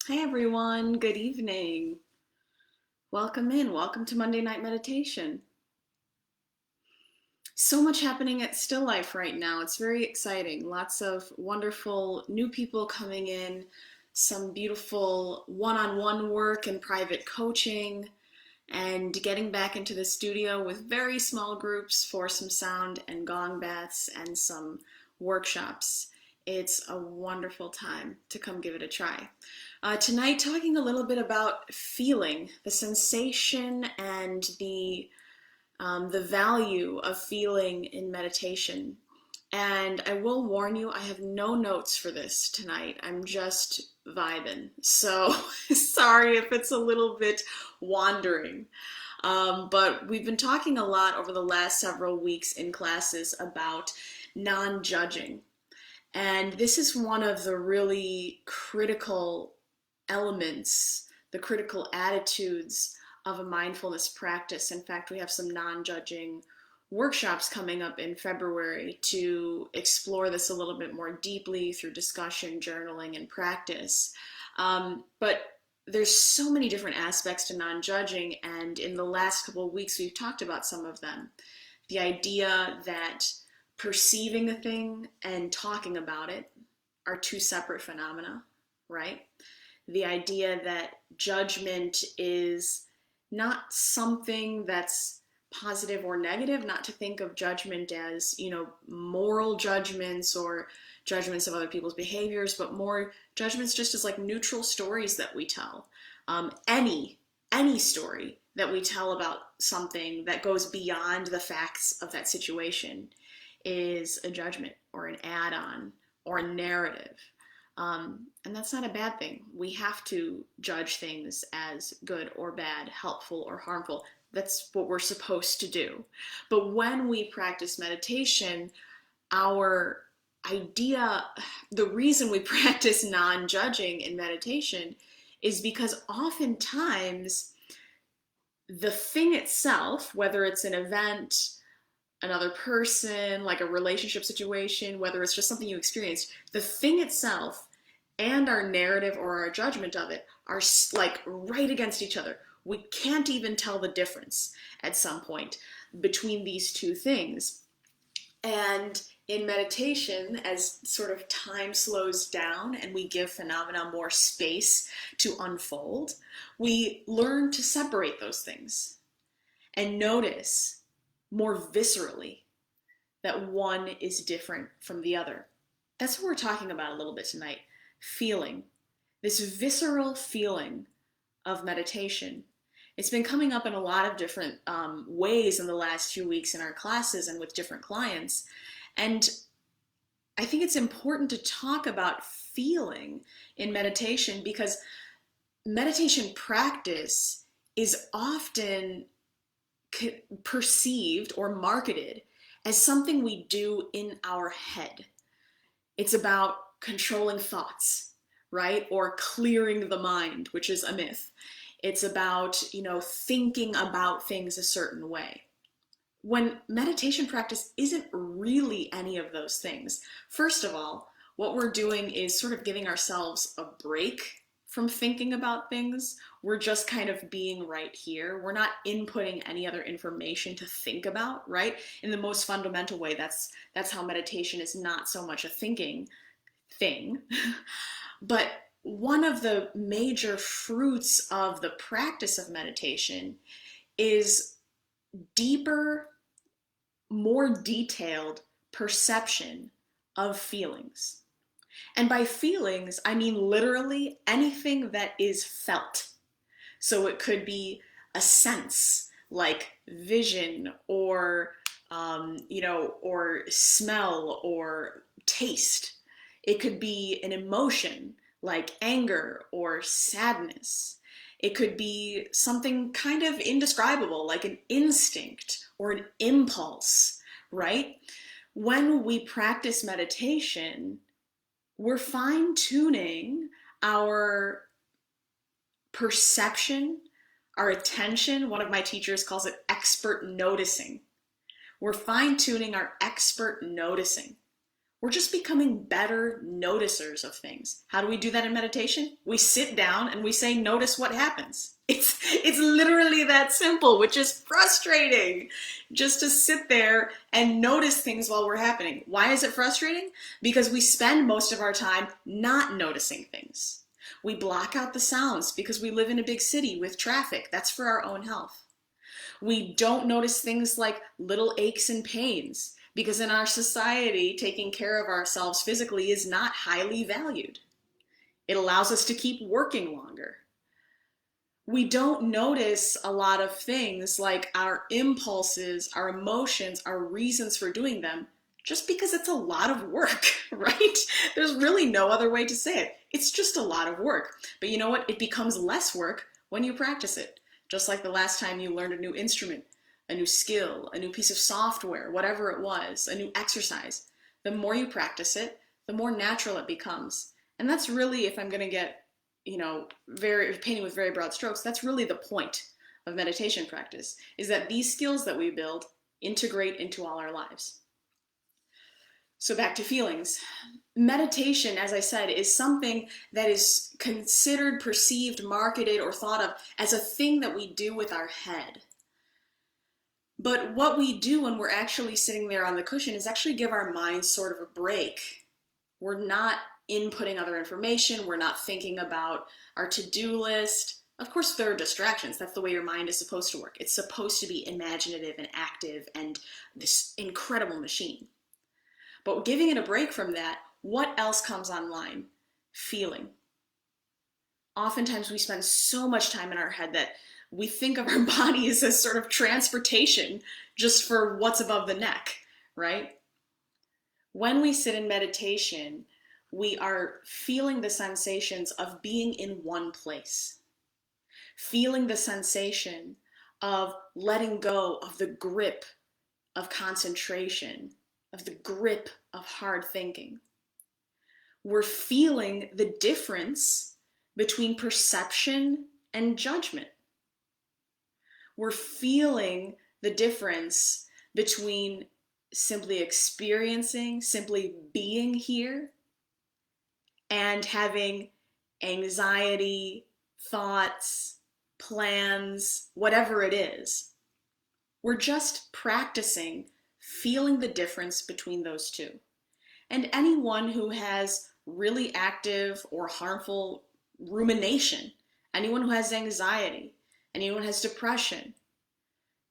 Hey everyone, good evening. Welcome in. Welcome to Monday Night Meditation. So much happening at Still Life right now. It's very exciting. Lots of wonderful new people coming in, some beautiful one-on-one work and private coaching, and getting back into the studio with very small groups for some sound and gong baths and some workshops. It's a wonderful time to come give it a try. Tonight, talking a little bit about feeling, the sensation and the value of feeling in meditation. And I will warn you, I have no notes for this tonight. I'm just vibing. So sorry if it's a little bit wandering. But we've been talking a lot over the last several weeks in classes about non-judging. And this is one of the really critical elements, the critical attitudes of a mindfulness practice. In fact, we have some non-judging workshops coming up in February to explore this a little bit more deeply through discussion, journaling, and practice. But there's so many different aspects to non-judging, and in the last couple of weeks we've talked about some of them. The idea that perceiving a thing and talking about it are two separate phenomena, right? The idea that judgment is not something that's positive or negative, not to think of judgment as, moral judgments or judgments of other people's behaviors, but more judgments just as like neutral stories that we tell. Any story that we tell about something that goes beyond the facts of that situation is a judgment or an add-on or a narrative. And that's not a bad thing. We have to judge things as good or bad, helpful or harmful. That's what we're supposed to do. But when we practice meditation, our idea, the reason we practice non-judging in meditation is because oftentimes the thing itself, whether it's an event, another person, like a relationship situation, whether it's just something you experienced, the thing itself and our narrative or our judgment of it are like right against each other. We can't even tell the difference at some point between these two things. And in meditation, as sort of time slows down and we give phenomena more space to unfold, we learn to separate those things and notice more viscerally that one is different from the other. That's what we're talking about a little bit tonight. Feeling, this visceral feeling of meditation. It's been coming up in a lot of different ways in the last few weeks in our classes and with different clients. And I think it's important to talk about feeling in meditation because meditation practice is often perceived or marketed as something we do in our head. It's about controlling thoughts, right? Or clearing the mind, which is a myth. It's about, thinking about things a certain way. When meditation practice isn't really any of those things. First of all, what we're doing is sort of giving ourselves a break from thinking about things. We're just kind of being right here. We're not inputting any other information to think about, right? In the most fundamental way, that's how meditation is not so much a thinking thing. But one of the major fruits of the practice of meditation is deeper, more detailed perception of feelings. And by feelings, I mean literally anything that is felt. So it could be a sense like vision or, or smell or taste. It could be an emotion like anger or sadness. It could be something kind of indescribable like an instinct or an impulse, right? When we practice meditation, we're fine-tuning our perception, our attention. One of my teachers calls it expert noticing. We're fine-tuning our expert noticing. We're just becoming better noticers of things. How do we do that in meditation? We sit down and we say, notice what happens. It's literally that simple, which is frustrating. Just to sit there and notice things while we're happening. Why is it frustrating? Because we spend most of our time not noticing things. We block out the sounds because we live in a big city with traffic. That's for our own health. We don't notice things like little aches and pains because in our society, taking care of ourselves physically is not highly valued. It allows us to keep working longer. We don't notice a lot of things like our impulses, our emotions, our reasons for doing them, just because it's a lot of work, right? There's really no other way to say it. It's just a lot of work. But you know what? It becomes less work when you practice it. Just like the last time you learned a new instrument, a new skill, a new piece of software, whatever it was, a new exercise. The more you practice it, the more natural it becomes. And that's really, if I'm going to get, very painting with very broad strokes, that's really the point of meditation practice, is that these skills that we build integrate into all our lives. So back to feelings. Meditation, as I said, is something that is considered, perceived, marketed, or thought of as a thing that we do with our head. But what we do when we're actually sitting there on the cushion is actually give our minds sort of a break. We're not inputting other information. We're not thinking about our to-do list. Of course, there are distractions. That's the way your mind is supposed to work. It's supposed to be imaginative and active and this incredible machine. But giving it a break from that, what else comes online? Feeling. Oftentimes we spend so much time in our head that we think of our bodies as sort of transportation just for what's above the neck, right? When we sit in meditation, we are feeling the sensations of being in one place. Feeling the sensation of letting go of the grip of concentration, of the grip of hard thinking. We're feeling the difference between perception and judgment. We're feeling the difference between simply experiencing, simply being here, and having anxiety, thoughts, plans, whatever it is. We're just practicing feeling the difference between those two. And anyone who has really active or harmful rumination, anyone who has anxiety, anyone who has depression,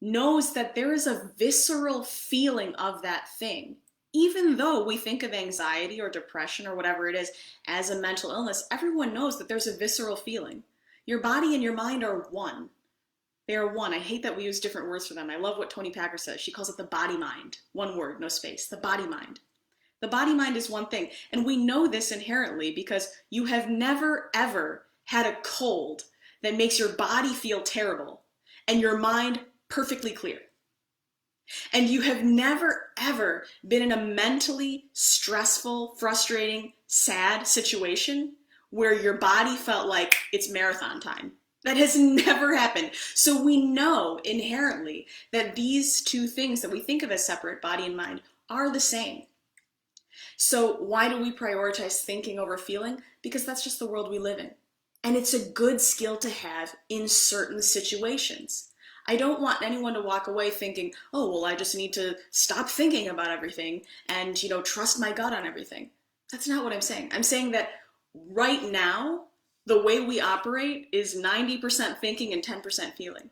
knows that there is a visceral feeling of that thing. Even though we think of anxiety or depression or whatever it is as a mental illness, everyone knows that there's a visceral feeling. Your body and your mind are one. They are one. I hate that we use different words for them. I love what Toni Packer says. She calls it the body mind. One word, no space. The body mind. The body mind is one thing. And we know this inherently because you have never, ever had a cold that makes your body feel terrible and your mind perfectly clear. And you have never, ever been in a mentally stressful, frustrating, sad situation where your body felt like it's marathon time. That has never happened. So we know inherently that these two things that we think of as separate, body and mind, are the same. So why do we prioritize thinking over feeling? Because that's just the world we live in. And it's a good skill to have in certain situations. I don't want anyone to walk away thinking, oh, well, I just need to stop thinking about everything and, trust my gut on everything. That's not what I'm saying. I'm saying that right now, the way we operate is 90% thinking and 10% feeling.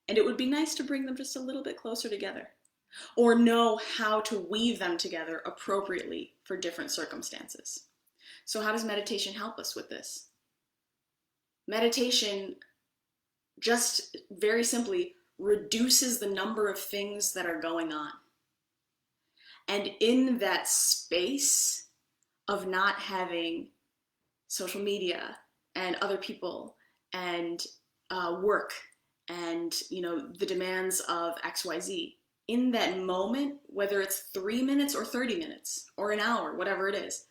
And it would be nice to bring them just a little bit closer together or know how to weave them together appropriately for different circumstances. So how does meditation help us with this? Meditation just very simply reduces the number of things that are going on. And in that space of not having social media and other people and work and the demands of XYZ, in that moment, whether it's 3 minutes or 30 minutes or an hour, whatever it is,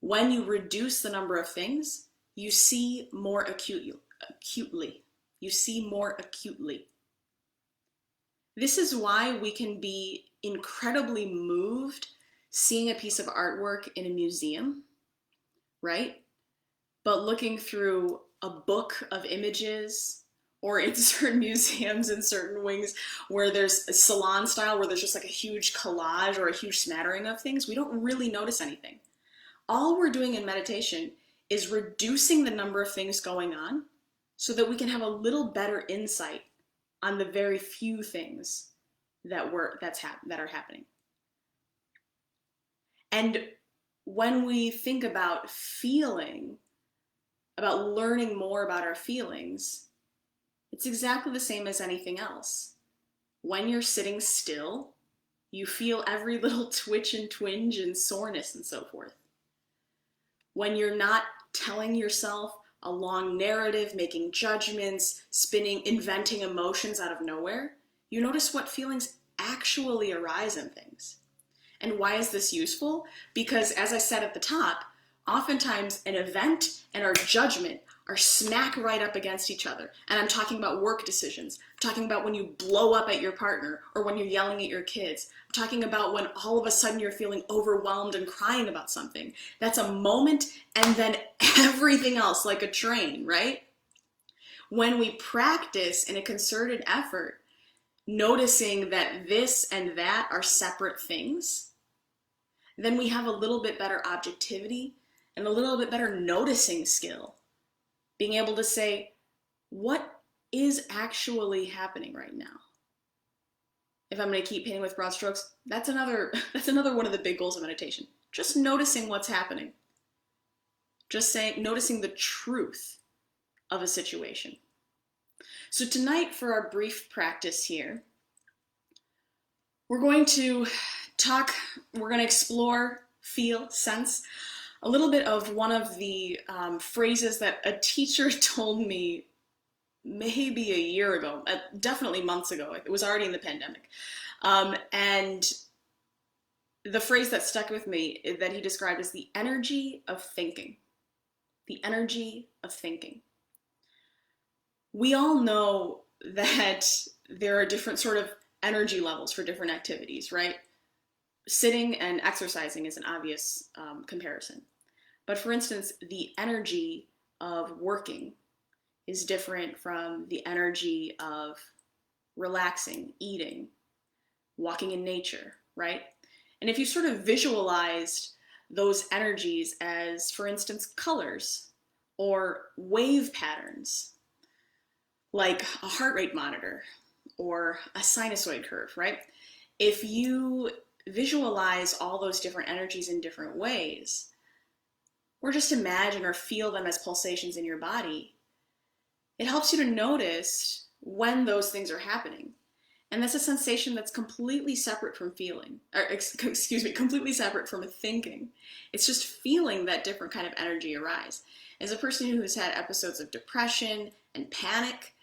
when you reduce the number of things, you see more acutely. You see more acutely. This is why we can be incredibly moved seeing a piece of artwork in a museum, right? But looking through a book of images, or in certain museums in certain wings where there's a salon style where there's just like a huge collage or a huge smattering of things, we don't really notice anything. All we're doing in meditation is reducing the number of things going on so that we can have a little better insight on the very few things that are happening. And when we think about feeling, about learning more about our feelings, it's exactly the same as anything else. When you're sitting still, you feel every little twitch and twinge and soreness and so forth. When you're not telling yourself a long narrative, making judgments, spinning, inventing emotions out of nowhere, you notice what feelings actually arise in things. And why is this useful? Because as I said at the top, oftentimes an event and our judgment are smack right up against each other. And I'm talking about work decisions. I'm talking about when you blow up at your partner or when you're yelling at your kids. I'm talking about when all of a sudden you're feeling overwhelmed and crying about something. That's a moment and then everything else like a train, right? When we practice in a concerted effort, noticing that this and that are separate things, then we have a little bit better objectivity and a little bit better noticing skill. Being able to say, what is actually happening right now? If I'm going to keep painting with broad strokes, that's another one of the big goals of meditation. Just noticing what's happening. Just noticing the truth of a situation. So tonight, for our brief practice here, we're going to explore, feel, sense a little bit of one of the phrases that a teacher told me maybe a year ago, definitely months ago. It was already in the pandemic. And the phrase that stuck with me that he described as the energy of thinking. The energy of thinking. We all know that there are different sort of energy levels for different activities, right? Sitting and exercising is an obvious comparison. But for instance, the energy of working is different from the energy of relaxing, eating, walking in nature, right? And if you sort of visualized those energies as, for instance, colors or wave patterns, like a heart rate monitor or a sinusoid curve, right? If you visualize all those different energies in different ways, or just imagine or feel them as pulsations in your body, it helps you to notice when those things are happening. And that's a sensation that's completely separate from feeling, or completely separate from thinking. It's just feeling that different kind of energy arise. As a person who has had episodes of depression and panic,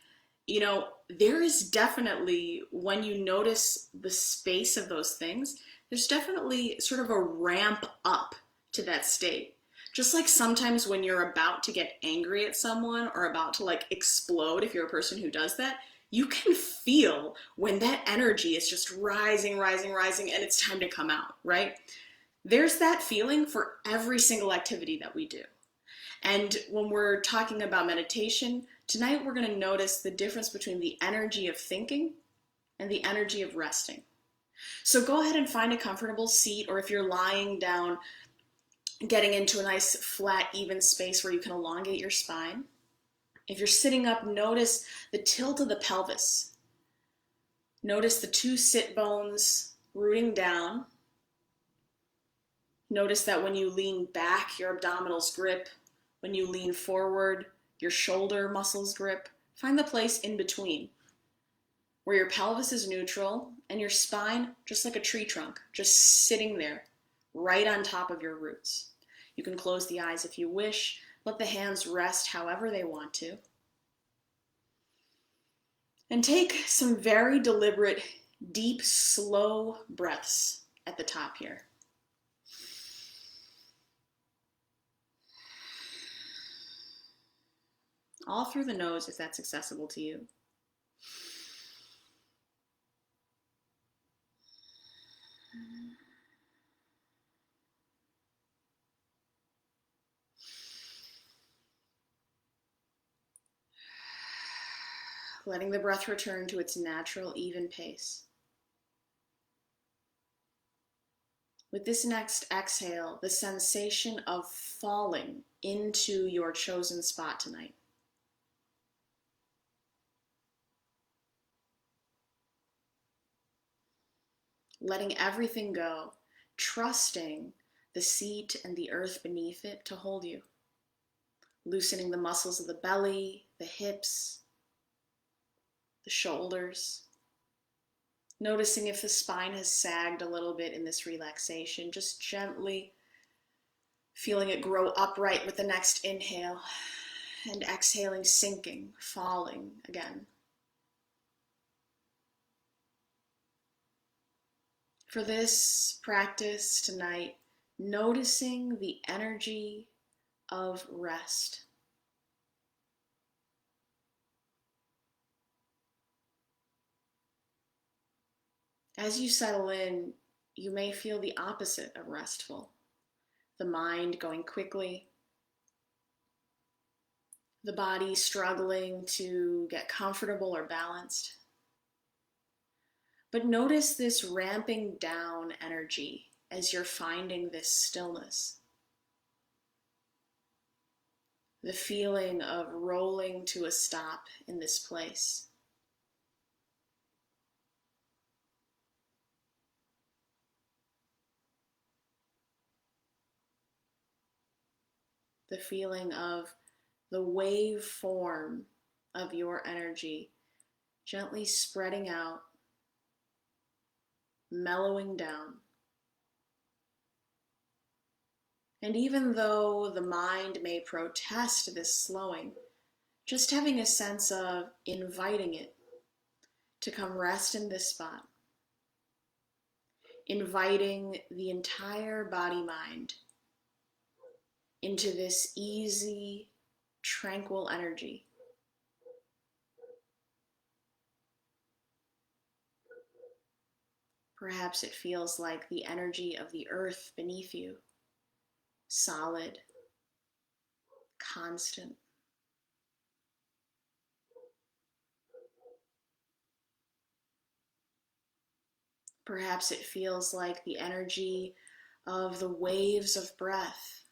there is definitely, when you notice the space of those things, there's definitely sort of a ramp up to that state. Just like sometimes when you're about to get angry at someone or about to like explode, if you're a person who does that, you can feel when that energy is just rising, rising, rising, and it's time to come out, right? There's that feeling for every single activity that we do. And when we're talking about meditation, tonight we're going to notice the difference between the energy of thinking and the energy of resting. So go ahead and find a comfortable seat, or if you're lying down, getting into a nice, flat, even space where you can elongate your spine. If you're sitting up, notice the tilt of the pelvis. Notice the two sit bones rooting down. Notice that when you lean back, your abdominals grip. When you lean forward, your shoulder muscles grip. Find the place in between, where your pelvis is neutral and your spine just like a tree trunk, just sitting there, right on top of your roots. You can close the eyes if you wish. Let the hands rest however they want to. And take some very deliberate, deep, slow breaths at the top here. All through the nose if that's accessible to you. letting the breath return to its natural, even pace. With this next exhale, the sensation of falling into your chosen spot tonight. Letting everything go, trusting the seat and the earth beneath it to hold you. Loosening the muscles of the belly, the hips, the shoulders. Noticing if the spine has sagged a little bit in this relaxation, just gently feeling it grow upright with the next inhale, and exhaling, sinking, falling again. For this practice tonight, noticing the energy of rest. As you settle in, you may feel the opposite of restful. The mind going quickly, the body struggling to get comfortable or balanced. But notice this ramping down energy as you're finding this stillness. The feeling of rolling to a stop in this place. The feeling of the wave form of your energy gently spreading out, mellowing down. And even though the mind may protest this slowing, just having a sense of inviting it to come rest in this spot. Inviting the entire body-mind into this easy, tranquil energy. Perhaps it feels like the energy of the earth beneath you, solid, constant. Perhaps it feels like the energy of the waves of breath,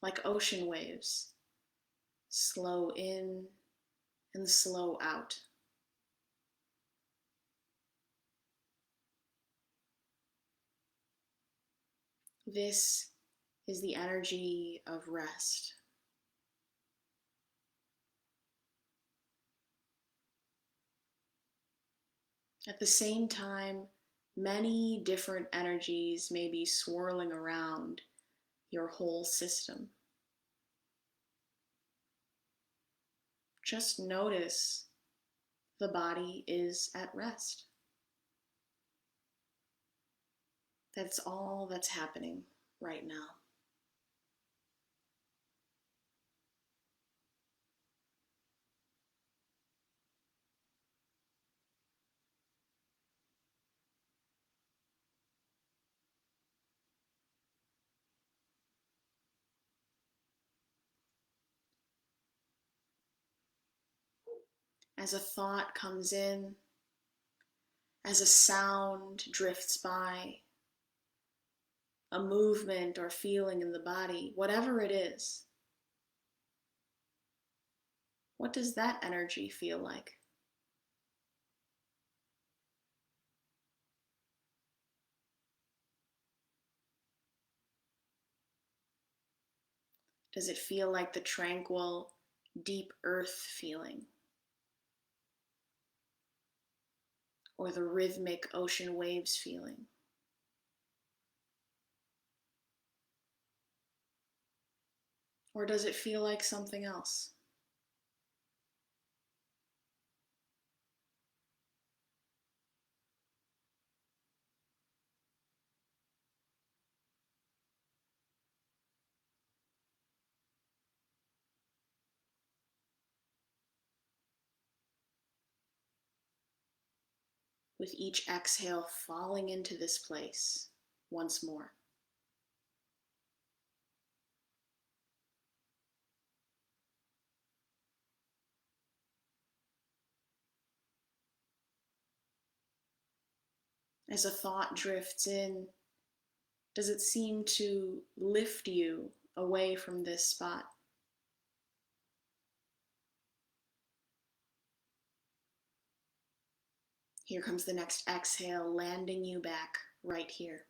like ocean waves, slow in and slow out. This is the energy of rest. At the same time, many different energies may be swirling around your whole system. Just notice the body is at rest. That's all that's happening right now. As a thought comes in, as a sound drifts by, a movement or feeling in the body, whatever it is, what does that energy feel like? Does it feel like the tranquil, deep earth feeling? Or the rhythmic ocean waves feeling? Or does it feel like something else? With each exhale, falling into this place once more. As a thought drifts in, does it seem to lift you away from this spot? Here comes the next exhale, landing you back right here.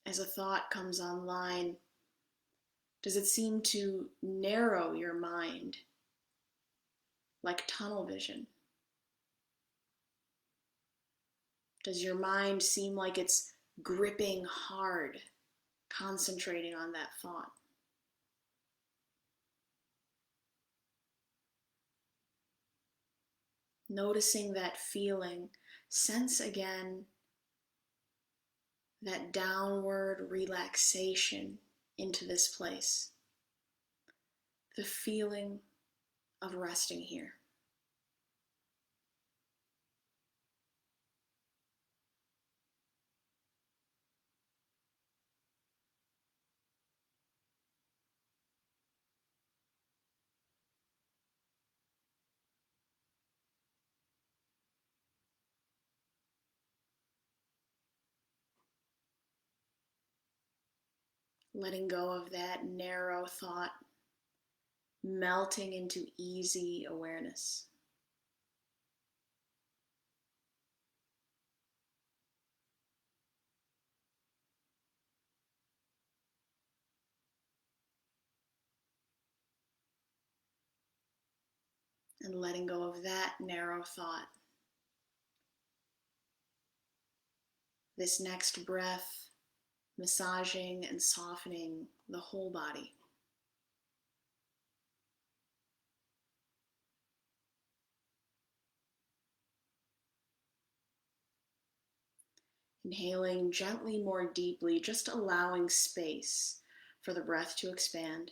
As a thought comes online, does it seem to narrow your mind like tunnel vision? Does your mind seem like it's gripping hard, concentrating on that thought? Noticing that feeling, sense again that downward relaxation into this place. The feeling of resting here. Letting go of that narrow thought, melting into easy awareness. And letting go of that narrow thought. This next breath, massaging and softening the whole body. Inhaling gently more deeply, just allowing space for the breath to expand.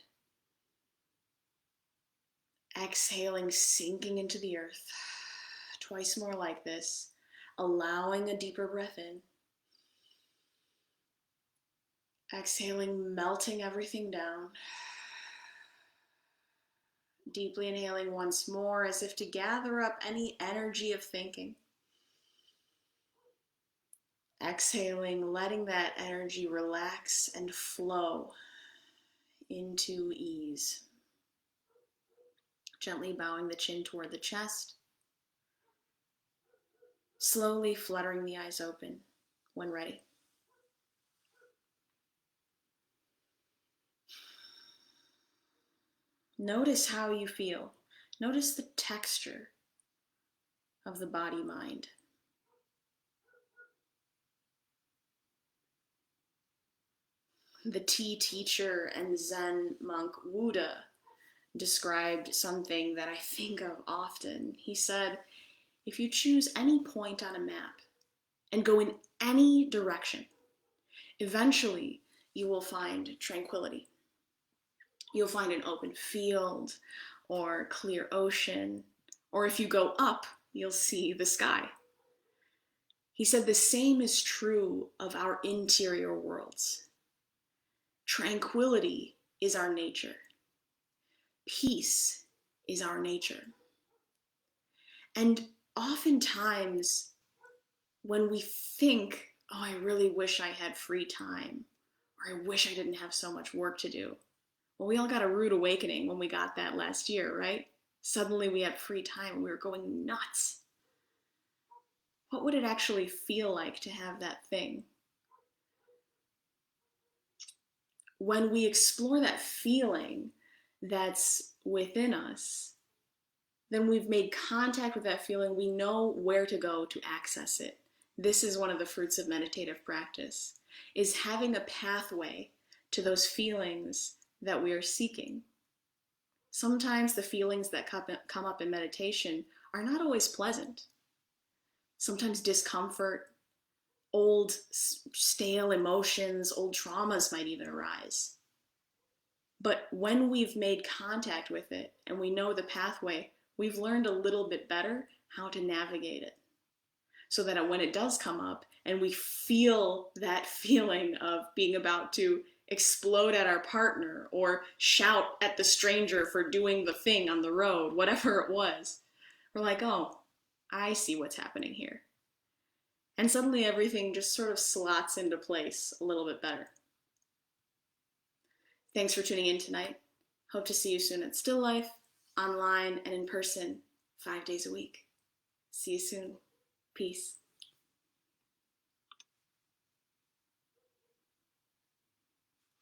Exhaling, sinking into the earth. Twice more like this, allowing a deeper breath in. Exhaling, melting everything down. Deeply inhaling once more, as if to gather up any energy of thinking. Exhaling, letting that energy relax and flow into ease. Gently bowing the chin toward the chest. Slowly fluttering the eyes open when ready. Notice how you feel. Notice the texture of the body-mind. The tea teacher and Zen monk Wuda described something that I think of often. He said, if you choose any point on a map and go in any direction, eventually you will find tranquility. You'll find an open field or clear ocean, or if you go up, you'll see the sky. He said the same is true of our interior worlds. Tranquility is our nature. Peace is our nature. And oftentimes, when we think, oh, I really wish I had free time, or I wish I didn't have so much work to do. Well, we all got a rude awakening when we got that last year, right? Suddenly we had free time and we were going nuts. What would it actually feel like to have that thing? When we explore that feeling that's within us, then we've made contact with that feeling. We know where to go to access it. This is one of the fruits of meditative practice, is having a pathway to those feelings that we are seeking. Sometimes the feelings that come up in meditation are not always pleasant. Sometimes discomfort, old stale emotions, old traumas might even arise. But when we've made contact with it and we know the pathway, we've learned a little bit better how to navigate it. so that when it does come up and we feel that feeling of being about to explode at our partner or shout at the stranger for doing the thing on the road, whatever it was, we're like, oh, I see what's happening here. And suddenly everything just sort of slots into place a little bit better. Thanks for tuning in tonight. Hope to see you soon at Still Life, online and in person, 5 days a week. See you soon. Peace.